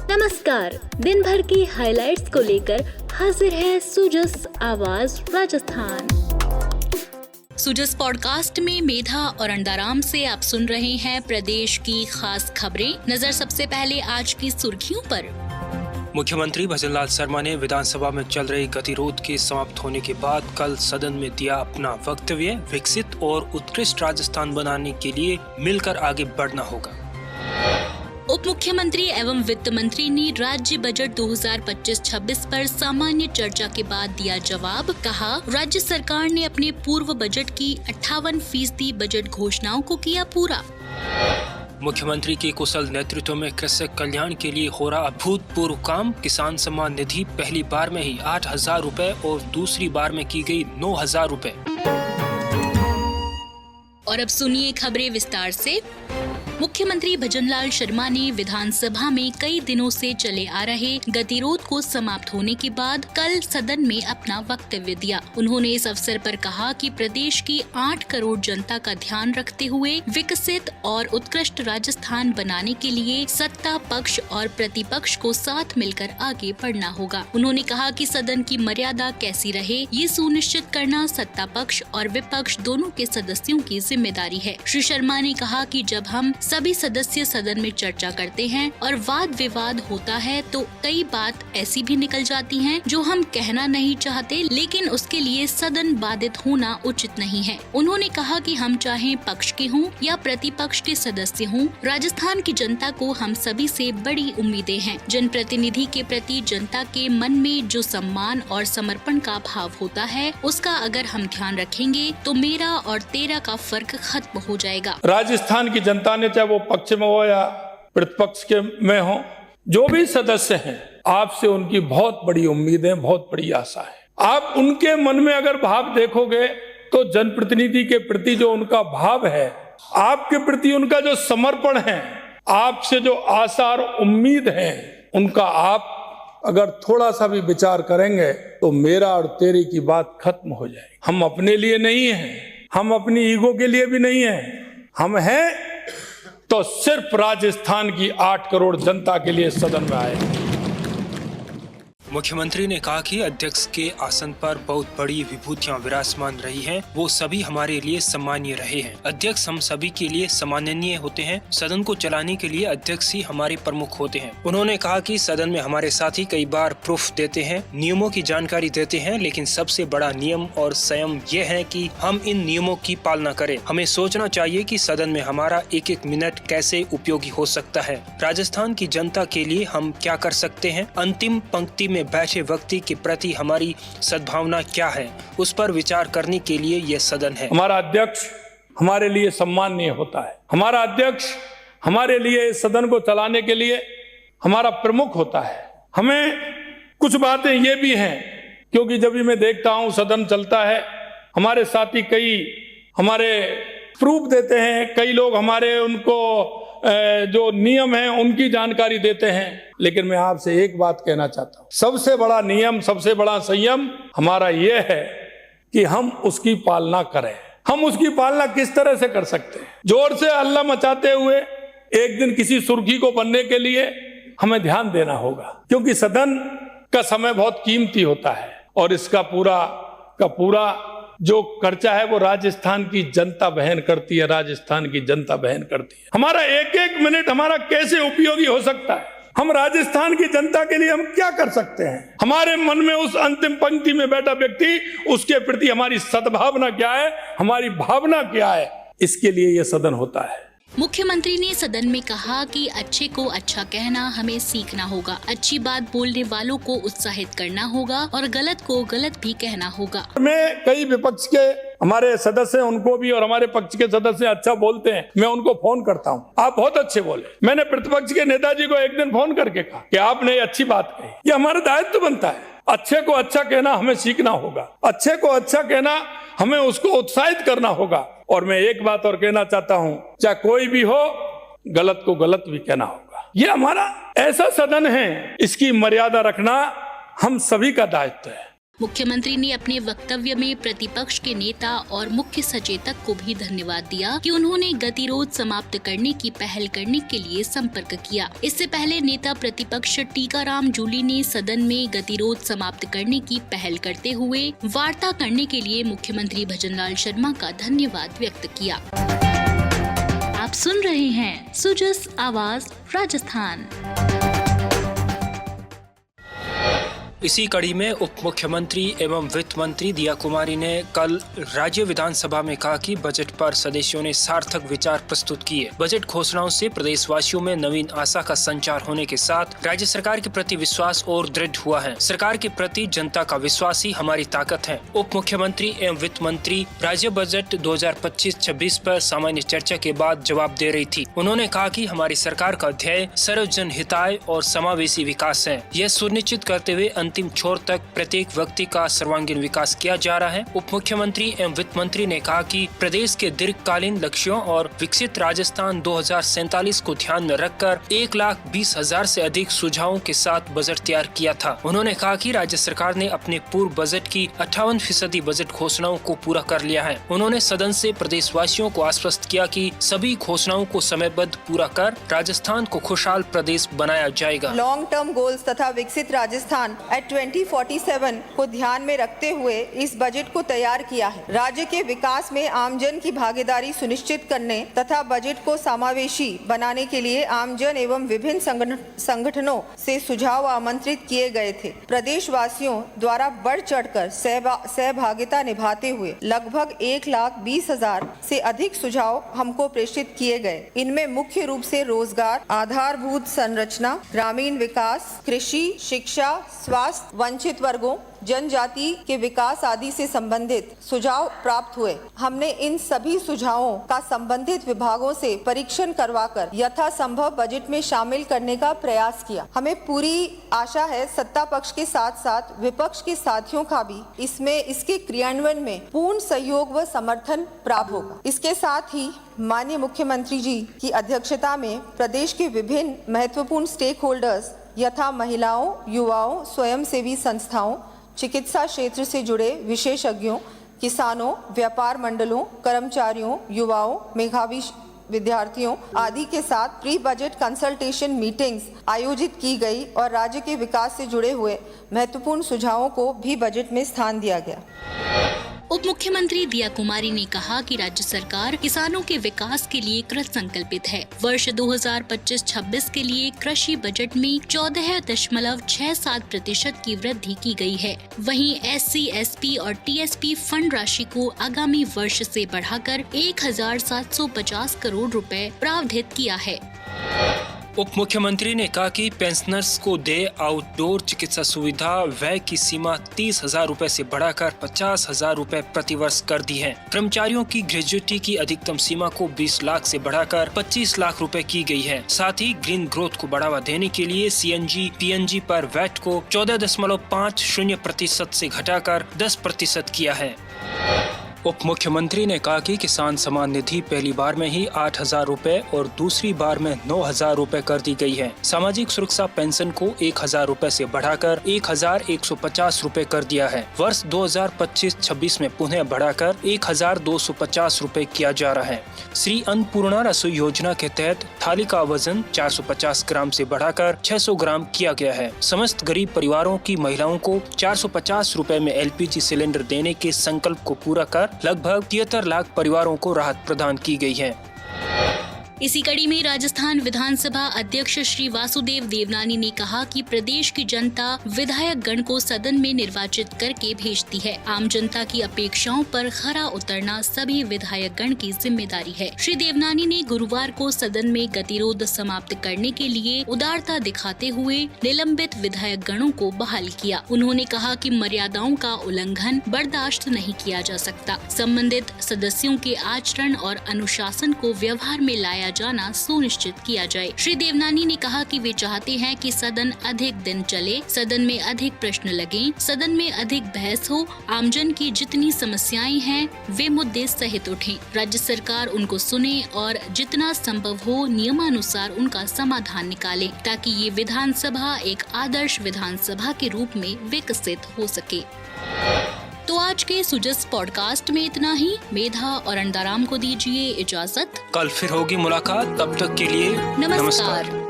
नमस्कार, दिन भर की हाइलाइट्स को लेकर हाजिर है सुजस आवाज राजस्थान। सुजस पॉडकास्ट में मेधा और अंडाराम से आप सुन रहे हैं प्रदेश की खास खबरें। नजर सबसे पहले आज की सुर्खियों पर। मुख्यमंत्री भजनलाल शर्मा ने विधानसभा में चल रही गतिरोध के समाप्त होने के बाद कल सदन में दिया अपना वक्तव्य। विकसित और उत्कृष्ट राजस्थान बनाने के लिए मिलकर आगे बढ़ना होगा। उप मुख्यमंत्री एवं वित्त मंत्री ने राज्य बजट 2025-26 पर सामान्य चर्चा के बाद दिया जवाब। कहा, राज्य सरकार ने अपने पूर्व बजट की 58% बजट घोषणाओं को किया पूरा। मुख्यमंत्री के कुशल नेतृत्व में कृषक कल्याण के लिए हो रहा अभूतपूर्व काम। किसान सम्मान निधि पहली बार में ही 8,000 रुपए और दूसरी बार में की गई 9,000 रुपए। और अब सुनिए खबरें विस्तार से। मुख्यमंत्री भजनलाल शर्मा ने विधानसभा में कई दिनों से चले आ रहे गतिरोध को समाप्त होने के बाद कल सदन में अपना वक्तव्य दिया। उन्होंने इस अवसर पर कहा कि प्रदेश की 8 करोड़ जनता का ध्यान रखते हुए विकसित और उत्कृष्ट राजस्थान बनाने के लिए सत्ता पक्ष और प्रतिपक्ष को साथ मिलकर आगे बढ़ना होगा। उन्होंने कहा कि सदन की मर्यादा कैसी रहे, ये सुनिश्चित करना सत्ता पक्ष और विपक्ष दोनों के सदस्यों की जिम्मेदारी है। श्री शर्मा ने कहा कि जब हम सभी सदस्य सदन में चर्चा करते हैं और वाद विवाद होता है तो कई बात ऐसी भी निकल जाती हैं जो हम कहना नहीं चाहते, लेकिन उसके लिए सदन बाधित होना उचित नहीं है। उन्होंने कहा कि हम चाहे पक्ष के हों या प्रतिपक्ष के सदस्य हों, राजस्थान की जनता को हम सभी से बड़ी उम्मीदें हैं। जनप्रतिनिधि के प्रति जनता के मन में जो सम्मान और समर्पण का भाव होता है, उसका अगर हम ध्यान रखेंगे तो मेरा और तेरा का फर्क खत्म हो जाएगा। राजस्थान की जनता ने, चाहे वो पक्ष में हो या प्रतिपक्ष के में हो, जो भी सदस्य हैं, आपसे उनकी बहुत बड़ी उम्मीदें, बहुत बड़ी आशा है। आप उनके मन में अगर भाव देखोगे तो जनप्रतिनिधि के प्रति जो उनका भाव है, आपके प्रति उनका जो समर्पण है, आपसे जो आशा और उम्मीद है, उनका आप अगर थोड़ा सा भी विचार करेंगे तो मेरा और तेरी की बात खत्म हो जाएगी। हम अपने लिए नहीं हैं, हम अपनी ईगो के लिए भी नहीं हैं, हम हैं तो सिर्फ राजस्थान की 8 करोड़ जनता के लिए सदन में आए। मुख्यमंत्री ने कहा कि अध्यक्ष के आसन पर बहुत बड़ी विभूतियां विराजमान रही हैं, वो सभी हमारे लिए सम्मानीय रहे हैं। अध्यक्ष हम सभी के लिए सम्माननीय होते हैं। सदन को चलाने के लिए अध्यक्ष ही हमारे प्रमुख होते हैं। उन्होंने कहा कि सदन में हमारे साथी कई बार प्रूफ देते हैं, नियमों की जानकारी देते हैं, लेकिन सबसे बड़ा नियम और संयम ये है कि हम इन नियमों की पालना करें। हमें सोचना चाहिए कि सदन में हमारा एक एक मिनट कैसे उपयोगी हो सकता है। राजस्थान की जनता के लिए हम क्या कर सकते हैं। अंतिम पंक्ति में बैठे व्यक्ति के प्रति हमारी सद्भावना क्या है, उस पर विचार करने के लिए यह सदन है। हमारा अध्यक्ष हमारे लिए सम्माननीय होता है। हमारा अध्यक्ष हमारे लिए इस सदन को चलाने के लिए हमारा प्रमुख होता है। हमें कुछ बातें ये भी हैं, क्योंकि जब भी मैं देखता हूं सदन चलता है, हमारे साथी कई हमारे प्रूफ देते हैं, कई लोग हमारे उनको जो नियम है उनकी जानकारी देते हैं, लेकिन मैं आपसे एक बात कहना चाहता हूं, सबसे बड़ा नियम, सबसे बड़ा संयम हमारा यह है कि हम उसकी पालना करें। हम उसकी पालना किस तरह से कर सकते हैं? जोर से हल्ला मचाते हुए एक दिन किसी सुर्खी को बनने के लिए हमें ध्यान देना होगा, क्योंकि सदन का समय बहुत कीमती होता है और इसका पूरा जो खर्चा है वो राजस्थान की जनता वहन करती है। राजस्थान की जनता वहन करती है। हमारा एक एक मिनट हमारा कैसे उपयोगी हो सकता है, हम राजस्थान की जनता के लिए हम क्या कर सकते हैं, हमारे मन में उस अंतिम पंक्ति में बैठा व्यक्ति, उसके प्रति हमारी सद्भावना क्या है, हमारी भावना क्या है, इसके लिए यह सदन होता है। मुख्यमंत्री ने सदन में कहा कि अच्छे को अच्छा कहना हमें सीखना होगा, अच्छी बात बोलने वालों को उत्साहित करना होगा और गलत को गलत भी कहना होगा। मैं कई विपक्ष के हमारे सदस्य उनको भी और हमारे पक्ष के सदस्य अच्छा बोलते हैं, मैं उनको फोन करता हूं, आप बहुत अच्छे बोले। मैंने प्रतिपक्ष के नेताजी को एक दिन फोन करके कहा कि आपने अच्छी बात कही। ये हमारा दायित्व बनता है, अच्छे को अच्छा कहना हमें सीखना होगा, अच्छे को अच्छा कहना हमें उसको उत्साहित करना होगा। और मैं एक बात और कहना चाहता हूं, चाहे कोई भी हो, गलत को गलत भी कहना होगा। ये हमारा ऐसा सदन है, इसकी मर्यादा रखना हम सभी का दायित्व है। मुख्यमंत्री ने अपने वक्तव्य में प्रतिपक्ष के नेता और मुख्य सचेतक को भी धन्यवाद दिया कि उन्होंने गतिरोध समाप्त करने की पहल करने के लिए संपर्क किया। इससे पहले नेता प्रतिपक्ष टीकाराम जूली ने सदन में गतिरोध समाप्त करने की पहल करते हुए वार्ता करने के लिए मुख्यमंत्री भजनलाल शर्मा का धन्यवाद व्यक्त किया। आप सुन रहे हैं सुजस आवाज राजस्थान। इसी कड़ी में उप मुख्यमंत्री एवं वित्त मंत्री दिया कुमारी ने कल राज्य विधानसभा में कहा कि बजट पर सदस्यों ने सार्थक विचार प्रस्तुत किए। बजट घोषणाओं से प्रदेशवासियों में नवीन आशा का संचार होने के साथ राज्य सरकार के प्रति विश्वास और दृढ़ हुआ है। सरकार के प्रति जनता का विश्वास ही हमारी ताकत है। उप मुख्यमंत्री एवं वित्त मंत्री राज्य बजट 2025-26 पर सामान्य चर्चा के बाद जवाब दे रही थी। उन्होंने कहा कि हमारी सरकार का ध्येय सर्वजन हिताय और समावेशी विकास है। यह सुनिश्चित करते हुए अंतिम छोर तक प्रत्येक व्यक्ति का सर्वांगीण विकास किया जा रहा है। उप मुख्यमंत्री एवं वित्त मंत्री ने कहा कि प्रदेश के दीर्घकालीन लक्ष्यों और विकसित राजस्थान 2047 को ध्यान में रखकर 1,20,000 से अधिक सुझावों के साथ बजट तैयार किया था। उन्होंने कहा कि राज्य सरकार ने अपने पूर्व बजट की 58% बजट घोषणाओं को पूरा कर लिया है। उन्होंने सदन से प्रदेशवासियों को आश्वस्त किया कि सभी घोषणाओं को समयबद्ध पूरा कर राजस्थान को खुशहाल प्रदेश बनाया जाएगा। लॉन्ग टर्म गोल्स तथा विकसित राजस्थान 2047 को ध्यान में रखते हुए इस बजट को तैयार किया है। राज्य के विकास में आमजन की भागीदारी सुनिश्चित करने तथा बजट को समावेशी बनाने के लिए आमजन एवं विभिन्न संगठनों से सुझाव आमंत्रित किए गए थे। प्रदेशवासियों द्वारा बढ़ चढ़कर सहभागिता निभाते हुए लगभग 1,20,000 से अधिक सुझाव हमको प्रेषित किए गए। इनमें मुख्य रूप से रोजगार, आधारभूत संरचना, ग्रामीण विकास, कृषि, शिक्षा, स्वास्थ्य, वंचित वर्गों, जनजाति के विकास आदि से संबंधित सुझाव प्राप्त हुए। हमने इन सभी सुझावों का संबंधित विभागों से परीक्षण करवाकर यथासंभव बजट में शामिल करने का प्रयास किया। हमें पूरी आशा है सत्ता पक्ष के साथ साथ विपक्ष के साथियों का भी इसके क्रियान्वयन में पूर्ण सहयोग व समर्थन प्राप्त होगा। इसके साथ ही माननीय मुख्यमंत्री जी की अध्यक्षता में प्रदेश के विभिन्न महत्वपूर्ण स्टेक होल्डर्स यथा महिलाओं, युवाओं, स्वयंसेवी संस्थाओं, चिकित्सा क्षेत्र से जुड़े विशेषज्ञों, किसानों, व्यापार मंडलों, कर्मचारियों, युवाओं, मेधावी विद्यार्थियों आदि के साथ प्री बजट कंसल्टेशन मीटिंग्स आयोजित की गई और राज्य के विकास से जुड़े हुए महत्वपूर्ण सुझावों को भी बजट में स्थान दिया गया। उप मुख्यमंत्री दिया कुमारी ने कहा कि राज्य सरकार किसानों के विकास के लिए कृत संकल्पित है। वर्ष 2025-26 के लिए कृषि बजट में 14.67% की वृद्धि की गई है। वहीं SC, SP और TSP फंड राशि को आगामी वर्ष से बढ़ाकर 1,750 करोड़ रुपए प्रावधानित किया है। उप मुख्यमंत्री ने कहा कि पेंशनर्स को दे आउटडोर चिकित्सा सुविधा व्यय की सीमा 30,000 रूपए से बढ़ाकर 50,000 रूपए प्रतिवर्ष कर दी है। कर्मचारियों की ग्रेजुएटी की अधिकतम सीमा को 20 लाख से बढ़ाकर 25 लाख रूपए की गई है। साथ ही ग्रीन ग्रोथ को बढ़ावा देने के लिए CNG, PNG पर वैट को 14.50% से घटाकर 10% किया है। उप मुख्यमंत्री ने कहा कि किसान सम्मान निधि पहली बार में ही 8,000 रूपए और दूसरी बार में 9,000 रूपए कर दी गई है। सामाजिक सुरक्षा पेंशन को 1,000 रूपए से बढ़ाकर 1,150 रूपए कर दिया है। वर्ष 2025-26 में पुनः बढ़ाकर 1,250 रूपए किया जा रहा है। श्री अन्नपूर्णा रसोई योजना के तहत थाली का वजन 450 ग्राम से बढ़ाकर 600 ग्राम किया गया है। समस्त गरीब परिवारों की महिलाओं को 450 रूपए में LPG सिलेंडर देने के संकल्प को पूरा कर लगभग 73 लाख परिवारों को राहत प्रदान की गई है। इसी कड़ी में राजस्थान विधानसभा अध्यक्ष श्री वासुदेव देवनानी ने कहा कि प्रदेश की जनता विधायक गण को सदन में निर्वाचित करके भेजती है। आम जनता की अपेक्षाओं पर खरा उतरना सभी विधायक गण की जिम्मेदारी है। श्री देवनानी ने गुरुवार को सदन में गतिरोध समाप्त करने के लिए उदारता दिखाते हुए निलंबित विधायक गणों को बहाल किया। उन्होंने कहा कि मर्यादाओं का उल्लंघन बर्दाश्त नहीं किया जा सकता। संबंधित सदस्यों के आचरण और अनुशासन को व्यवहार में लाया जाना सुनिश्चित किया जाए। श्री देवनानी ने कहा कि वे चाहते हैं कि सदन अधिक दिन चले, सदन में अधिक प्रश्न लगें, सदन में अधिक बहस हो, आमजन की जितनी समस्याएं हैं वे मुद्दे सहित उठें। राज्य सरकार उनको सुने और जितना संभव हो नियमानुसार उनका समाधान निकाले ताकि ये विधानसभा एक आदर्श विधानसभा के रूप में विकसित हो सके। तो आज के सुजस पॉडकास्ट में इतना ही। मेधा और अंडाराम को दीजिए इजाजत। कल फिर होगी मुलाकात, तब तक के लिए नमस्कार।